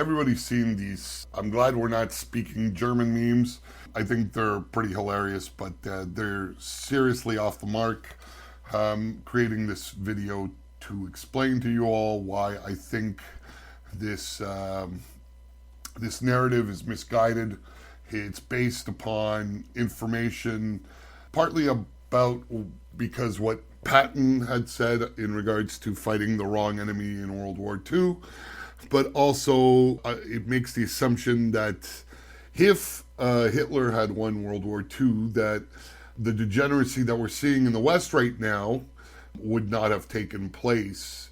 Everybody's seen these. I'm glad we're not speaking German memes. I think they're pretty hilarious, but they're seriously off the mark. Creating this video to explain to you all why I think this this narrative is misguided. It's based upon information partly about because what Patton had said in regards to fighting the wrong enemy in World War II, but also it makes the assumption that if Hitler had won World War II, that the degeneracy that we're seeing in the West right now would not have taken place.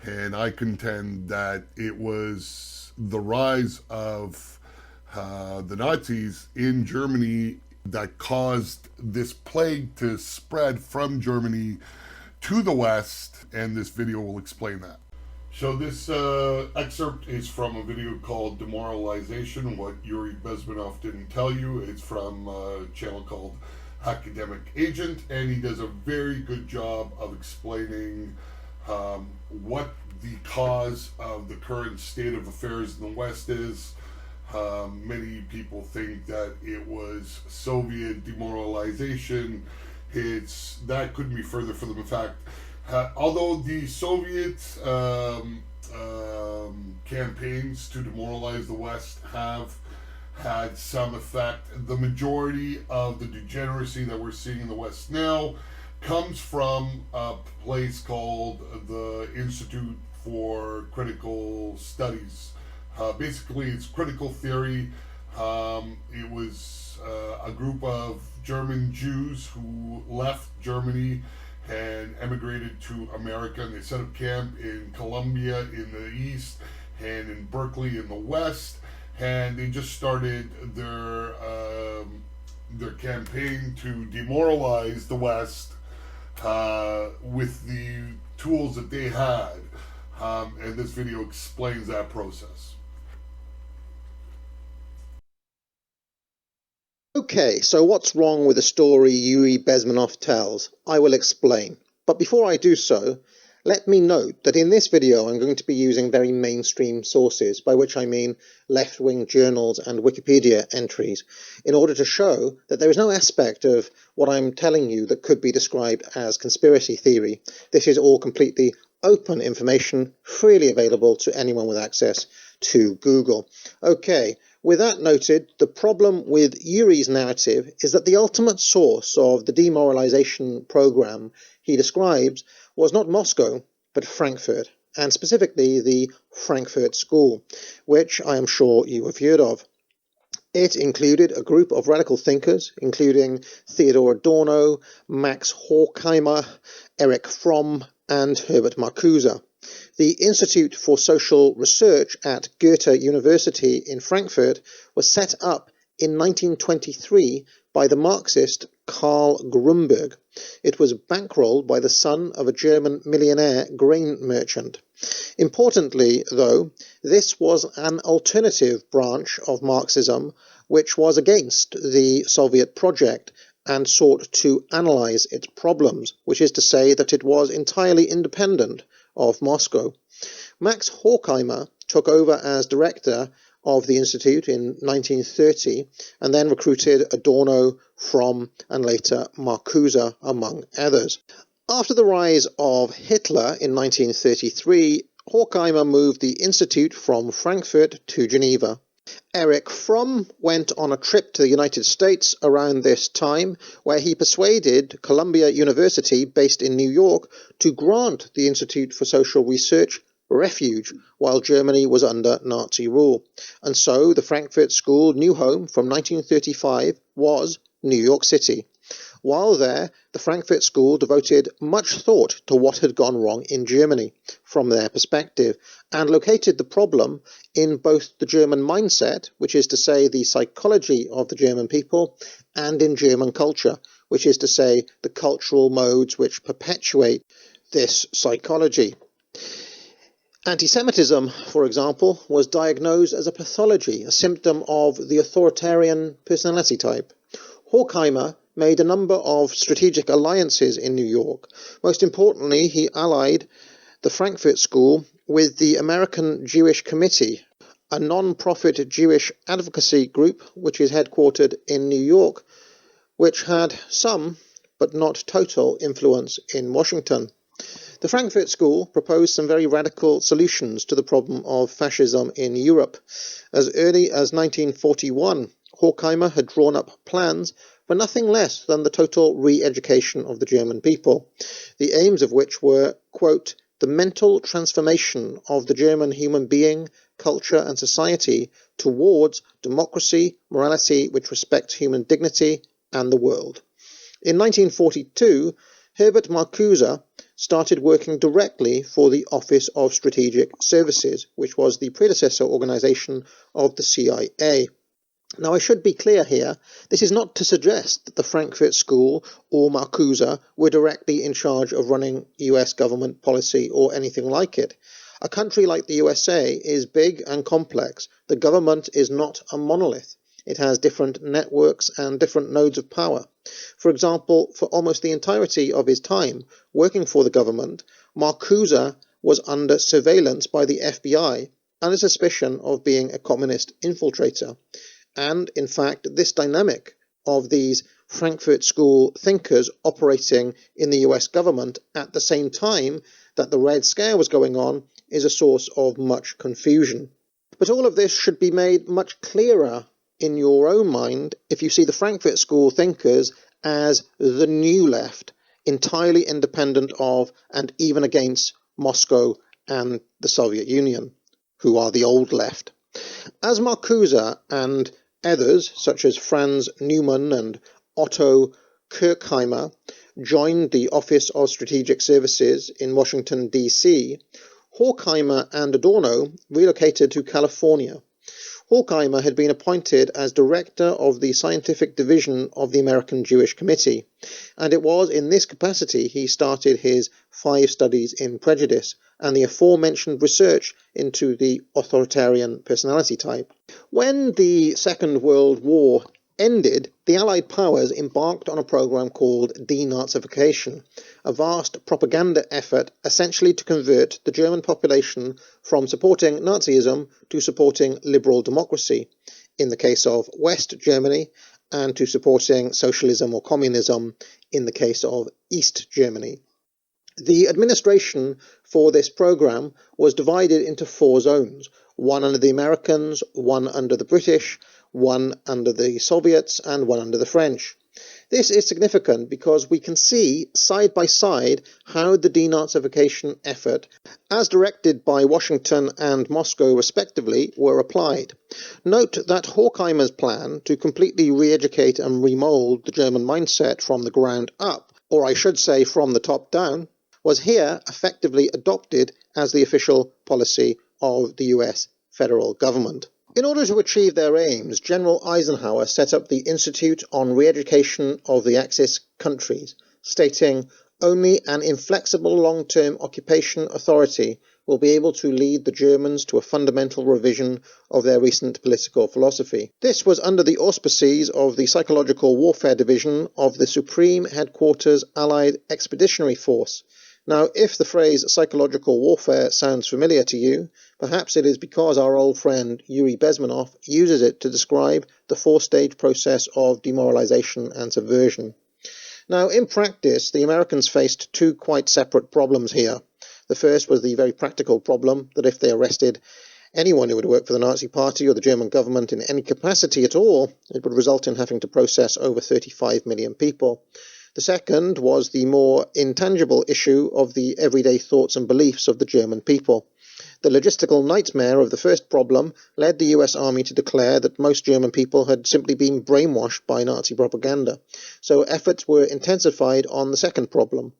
And I contend that it was the rise of the Nazis in Germany that caused this plague to spread from Germany to the West, and this video will explain that. So this excerpt is from a video called Demoralization, What Yuri Bezmenov Didn't Tell You. It's from a channel called Academic Agent, and he does a very good job of explaining what the cause of the current state of affairs in the West is. Many people think that it was Soviet demoralization. That couldn't be further from the fact. Although the Soviet campaigns to demoralize the West have had some effect, the majority of the degeneracy that we're seeing in the West now comes from a place called the Institute for Critical Studies. Basically, it's critical theory. It was a group of German Jews who left Germany and emigrated to America, and they set up camp in Columbia in the east and in Berkeley in the west, and they just started their campaign to demoralize the West with the tools that they had, and this video explains that process. Okay, so what's wrong with the story Yuri Bezmenov tells? I will explain. But before I do so, let me note that in this video I'm going to be using very mainstream sources, by which I mean left-wing journals and Wikipedia entries, in order to show that there is no aspect of what I'm telling you that could be described as conspiracy theory. This is all completely open information, freely available to anyone with access to Google. Okay. With that noted, the problem with Yuri's narrative is that the ultimate source of the demoralization program he describes was not Moscow, but Frankfurt, and specifically the Frankfurt School, which I am sure you have heard of. It included a group of radical thinkers, including Theodor Adorno, Max Horkheimer, Erich Fromm, and Herbert Marcuse. The Institute for Social Research at Goethe University in Frankfurt was set up in 1923 by the Marxist Karl Grunberg. It was bankrolled by the son of a German millionaire grain merchant. Importantly, though, this was an alternative branch of Marxism which was against the Soviet project and sought to analyze its problems, which is to say that it was entirely independent of Moscow. Max Horkheimer took over as director of the Institute in 1930 and then recruited Adorno, Fromm, and later Marcuse, among others. After the rise of Hitler in 1933, Horkheimer moved the Institute from Frankfurt to Geneva. Erich Fromm went on a trip to the United States around this time, where he persuaded Columbia University, based in New York, to grant the Institute for Social Research refuge while Germany was under Nazi rule. And so the Frankfurt School new home from 1935 was New York City. While there, the Frankfurt School devoted much thought to what had gone wrong in Germany from their perspective, and located the problem in both the German mindset, which is to say the psychology of the German people, and in German culture, which is to say the cultural modes which perpetuate this psychology. Anti-Semitism, for example, was diagnosed as a pathology, a symptom of the authoritarian personality type. Horkheimer made a number of strategic alliances in New York. Most importantly, he allied the Frankfurt School with the American Jewish Committee, a non-profit Jewish advocacy group which is headquartered in New York, which had some, but not total, influence in Washington. The Frankfurt School proposed some very radical solutions to the problem of fascism in Europe. As early as 1941, Horkheimer had drawn up plans for nothing less than the total re-education of the German people, the aims of which were, quote, the mental transformation of the German human being, culture and society towards democracy, morality which respects human dignity and the world. In 1942, Herbert Marcuse started working directly for the Office of Strategic Services, which was the predecessor organization of the CIA. Now, I should be clear here, this is not to suggest that the Frankfurt School or Marcuse were directly in charge of running US government policy or anything like it. A country like the USA is big and complex. The government is not a monolith. It has different networks and different nodes of power. For example, for almost the entirety of his time working for the government, Marcuse was under surveillance by the FBI under suspicion of being a communist infiltrator. And, in fact, this dynamic of these Frankfurt School thinkers operating in the US government at the same time that the Red Scare was going on is a source of much confusion. But all of this should be made much clearer in your own mind if you see the Frankfurt School thinkers as the new left, entirely independent of and even against Moscow and the Soviet Union, who are the old left. As Marcuse and others, such as Franz Neumann and Otto Kirchheimer, joined the Office of Strategic Services in Washington, D.C., Horkheimer and Adorno relocated to California. Horkheimer had been appointed as director of the scientific division of the American Jewish Committee, and it was in this capacity he started his 5 studies in prejudice and the aforementioned research into the authoritarian personality type. When the Second World War ended, the Allied powers embarked on a program called denazification, a vast propaganda effort essentially to convert the German population from supporting Nazism to supporting liberal democracy, in the case of West Germany, and to supporting socialism or communism in the case of East Germany. The administration for this program was divided into 4 zones, one under the Americans, one under the British, one under the Soviets, and one under the French. This is significant because we can see side by side how the denazification effort, as directed by Washington and Moscow respectively, were applied. Note that Horkheimer's plan to completely re-educate and remold the German mindset from the ground up, or I should say from the top down, was here effectively adopted as the official policy of the US federal government. In order to achieve their aims, General Eisenhower set up the Institute on Re-Education of the Axis countries, stating, "Only an inflexible long-term occupation authority will be able to lead the Germans to a fundamental revision of their recent political philosophy." This was under the auspices of the Psychological Warfare Division of the Supreme Headquarters Allied Expeditionary Force. Now, if the phrase psychological warfare sounds familiar to you, perhaps it is because our old friend Yuri Bezmenov uses it to describe the 4-stage process of demoralization and subversion. Now, in practice, the Americans faced 2 quite separate problems here. The first was the very practical problem that if they arrested anyone who would work for the Nazi Party or the German government in any capacity at all, it would result in having to process over 35 million people. The second was the more intangible issue of the everyday thoughts and beliefs of the German people. The logistical nightmare of the first problem led the US Army to declare that most German people had simply been brainwashed by Nazi propaganda, so efforts were intensified on the second problem.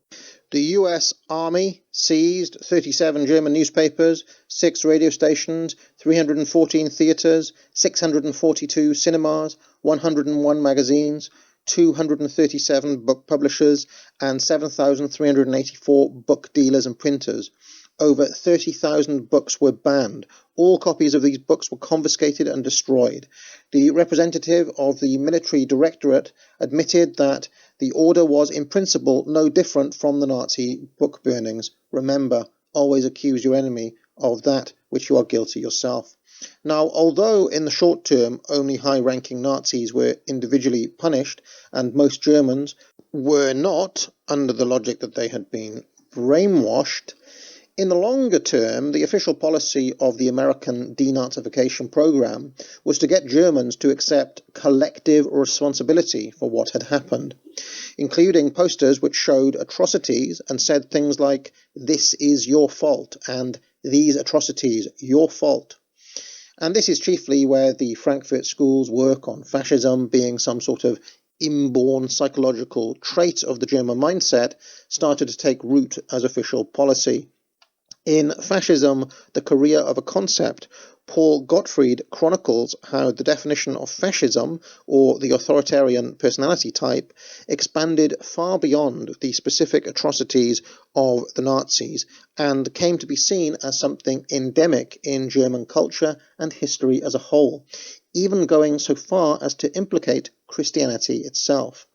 The US Army seized 37 German newspapers, 6 radio stations, 314 theatres, 642 cinemas, 101 magazines, 237 book publishers, and 7,384 book dealers and printers. Over 30,000 books were banned. All copies of these books were confiscated and destroyed. The representative of the military directorate admitted that the order was in principle no different from the Nazi book burnings. Remember, always accuse your enemy of that which you are guilty yourself. Now, although in the short term only high-ranking Nazis were individually punished and most Germans were not, under the logic that they had been brainwashed, in the longer term, the official policy of the American denazification program was to get Germans to accept collective responsibility for what had happened, including posters which showed atrocities and said things like, "This is your fault," and "These atrocities, your fault." And this is chiefly where the Frankfurt School's work on fascism being some sort of inborn psychological trait of the German mindset started to take root as official policy. In Fascism, the Career of a Concept, Paul Gottfried chronicles how the definition of fascism, or the authoritarian personality type, expanded far beyond the specific atrocities of the Nazis and came to be seen as something endemic in German culture and history as a whole, even going so far as to implicate Christianity itself.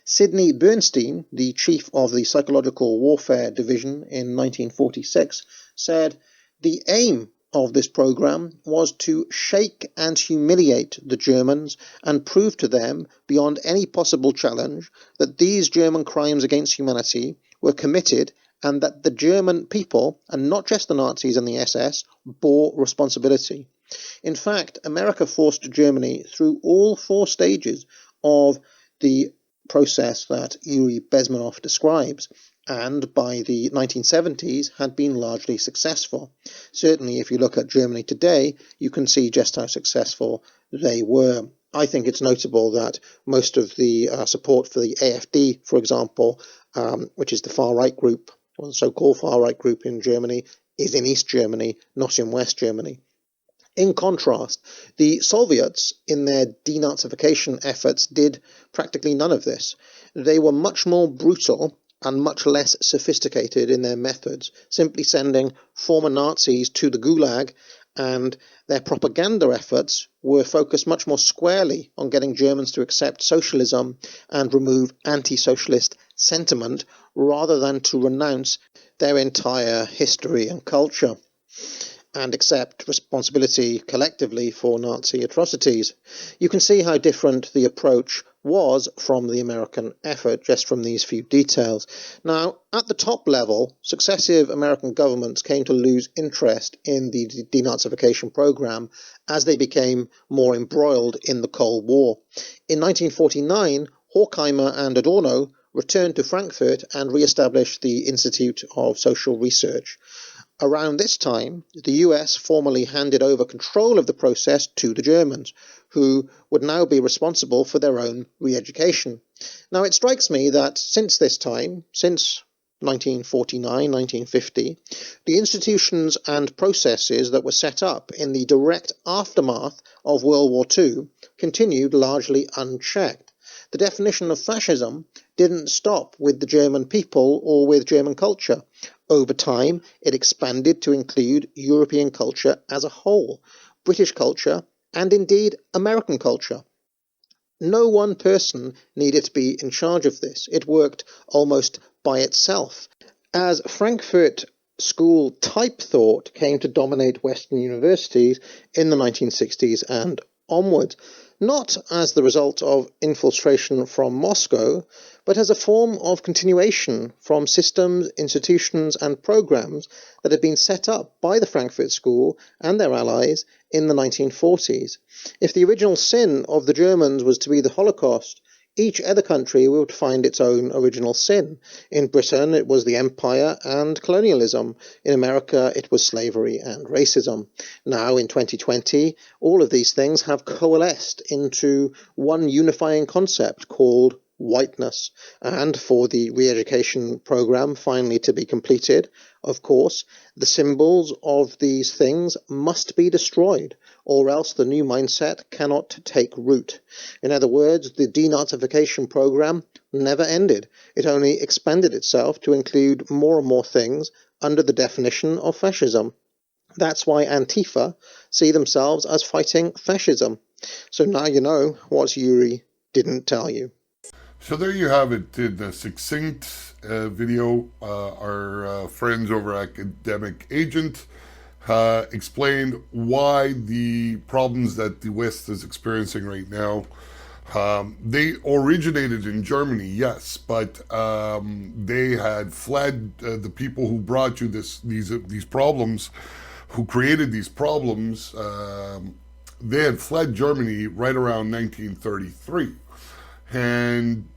Sidney Bernstein, the chief of the Psychological Warfare Division in 1946, said, "The aim of this program was to shake and humiliate the Germans and prove to them, beyond any possible challenge, that these German crimes against humanity were committed and that the German people, and not just the Nazis and the SS, bore responsibility." In fact, America forced Germany through all four stages of the process that Yuri Bezmenov describes, and by the 1970s had been largely successful. Certainly, if you look at Germany today, you can see just how successful they were. I think it's notable that most of the support for the AfD, for example, which is the far-right group, or the so-called far-right group in Germany, is in East Germany, not in West Germany. In contrast, the Soviets, in their denazification efforts, did practically none of this. They were much more brutal and much less sophisticated in their methods, simply sending former Nazis to the Gulag, and their propaganda efforts were focused much more squarely on getting Germans to accept socialism and remove anti-socialist sentiment, rather than to renounce their entire history and culture and accept responsibility collectively for Nazi atrocities. You can see how different the approach was from the American effort, just from these few details. Now, at the top level, successive American governments came to lose interest in the denazification program as they became more embroiled in the Cold War. In 1949, Horkheimer and Adorno returned to Frankfurt and re-established the Institute of Social Research. Around this time, the US formally handed over control of the process to the Germans, who would now be responsible for their own re-education. Now, it strikes me that since this time, since 1949, 1950, the institutions and processes that were set up in the direct aftermath of World War II continued largely unchecked. The definition of fascism didn't stop with the German people or with German culture. Over time, it expanded to include European culture as a whole, British culture, and indeed American culture. No one person needed to be in charge of this. It worked almost by itself. As Frankfurt School type thought came to dominate Western universities in the 1960s and onwards, not as the result of infiltration from Moscow, but as a form of continuation from systems, institutions, and programs that had been set up by the Frankfurt School and their allies in the 1940s. If the original sin of the Germans was to be the Holocaust, each other country would find its own original sin. In Britain, it was the empire and colonialism. In America, it was slavery and racism. Now, in 2020, all of these things have coalesced into one unifying concept called whiteness. And for the re-education program finally to be completed, of course, the symbols of these things must be destroyed, or else the new mindset cannot take root. In other words, the denazification program never ended. It only expanded itself to include more and more things under the definition of fascism. That's why Antifa see themselves as fighting fascism. So now you know what Yuri didn't tell you. So there you have it in a succinct video. Our friends over Academic Agent explained why the problems that the West is experiencing right now, they originated in Germany, yes, but they had fled. The people who brought you these problems, who created these problems, they had fled Germany right around 1933, and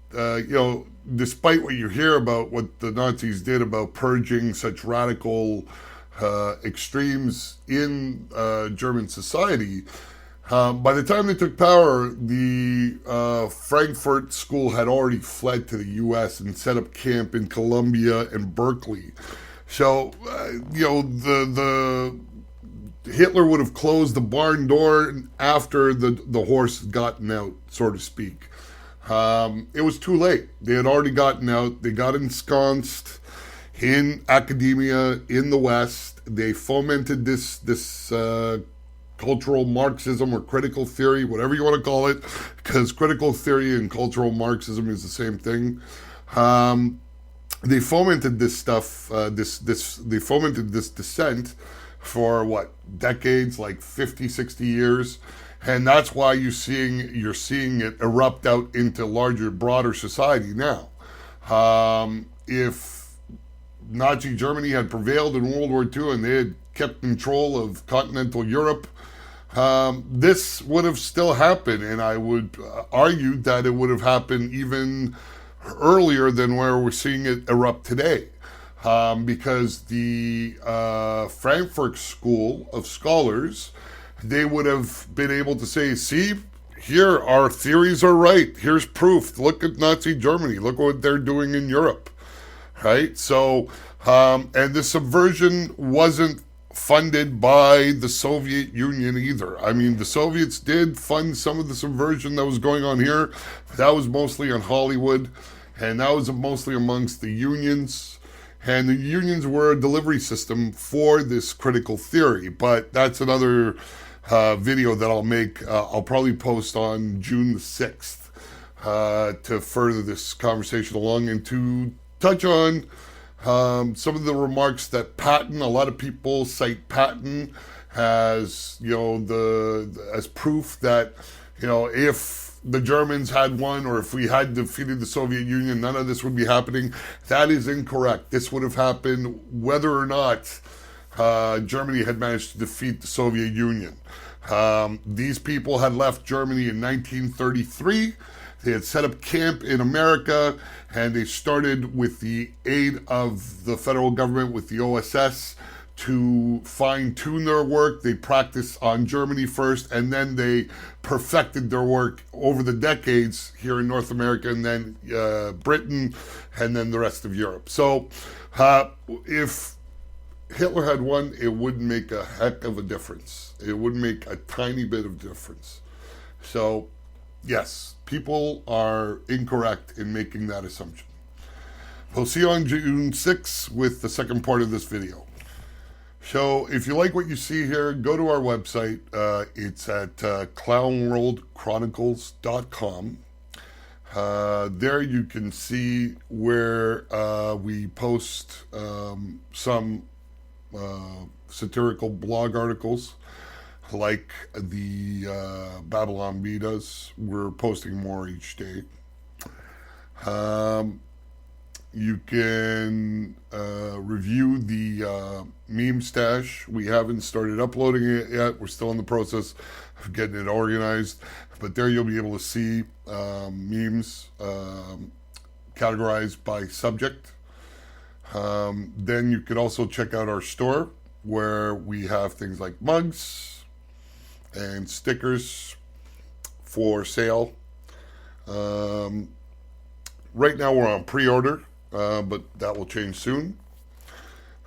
despite what you hear about what the Nazis did about purging such radical extremes in German society, by the time they took power, the Frankfurt School had already fled to the U.S. and set up camp in Columbia and Berkeley. So, the Hitler would have closed the barn door after the horse had gotten out, so to speak. It was too late. They had already gotten out. They got ensconced in academia in the West. They fomented this cultural Marxism or critical theory, whatever you want to call it, because critical theory and cultural Marxism is the same thing. They fomented this stuff. They fomented this dissent for decades, like 50, 60 years. And that's why you're seeing it erupt out into larger, broader society now. If Nazi Germany had prevailed in World War II and they had kept control of continental Europe, this would have still happened. And I would argue that it would have happened even earlier than where we're seeing it erupt today. Because the Frankfurt School of scholars, they would have been able to say, see, here, our theories are right. Here's proof. Look at Nazi Germany. Look what they're doing in Europe, right? So, and the subversion wasn't funded by the Soviet Union either. I mean, the Soviets did fund some of the subversion that was going on here. But that was mostly on Hollywood, and that was mostly amongst the unions. And the unions were a delivery system for this critical theory. But that's another video that I'll make. I'll probably post on June the 6th to further this conversation along and to touch on some of the remarks that Patton, a lot of people cite Patton as, as proof that, if the Germans had won or if we had defeated the Soviet Union, none of this would be happening. That is incorrect. This would have happened whether or not Germany had managed to defeat the Soviet Union. These people had left Germany in 1933. They had set up camp in America, and they started with the aid of the federal government, with the OSS, to fine-tune their work. They practiced on Germany first, and then they perfected their work over the decades here in North America, and then Britain, and then the rest of Europe. So if Hitler had won, it wouldn't make a heck of a difference. It would make a tiny bit of difference. So, yes, people are incorrect in making that assumption. We'll see you on June 6th with the second part of this video. So, if you like what you see here, go to our website. It's at clownworldchronicles.com. There you can see where we post some satirical blog articles like the Babylon Bee does. We're posting more each day. You can review the meme stash. We haven't started uploading it yet. We're still in the process of getting it organized. But there you'll be able to see memes categorized by subject. Then you could also check out our store where we have things like mugs and stickers for sale. Right now we're on pre-order, but that will change soon.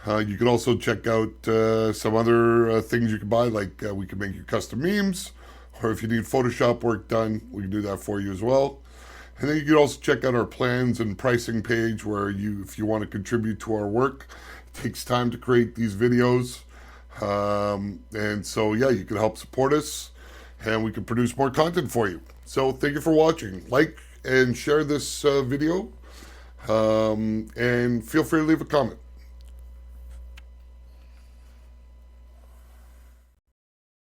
You can also check out some other things you can buy, like we can make you custom memes, or if you need Photoshop work done, we can do that for you as well. And then you can also check out our plans and pricing page where if you want to contribute to our work, it takes time to create these videos. And so, yeah, you can help support us and we can produce more content for you. So thank you for watching. Like and share this video and feel free to leave a comment.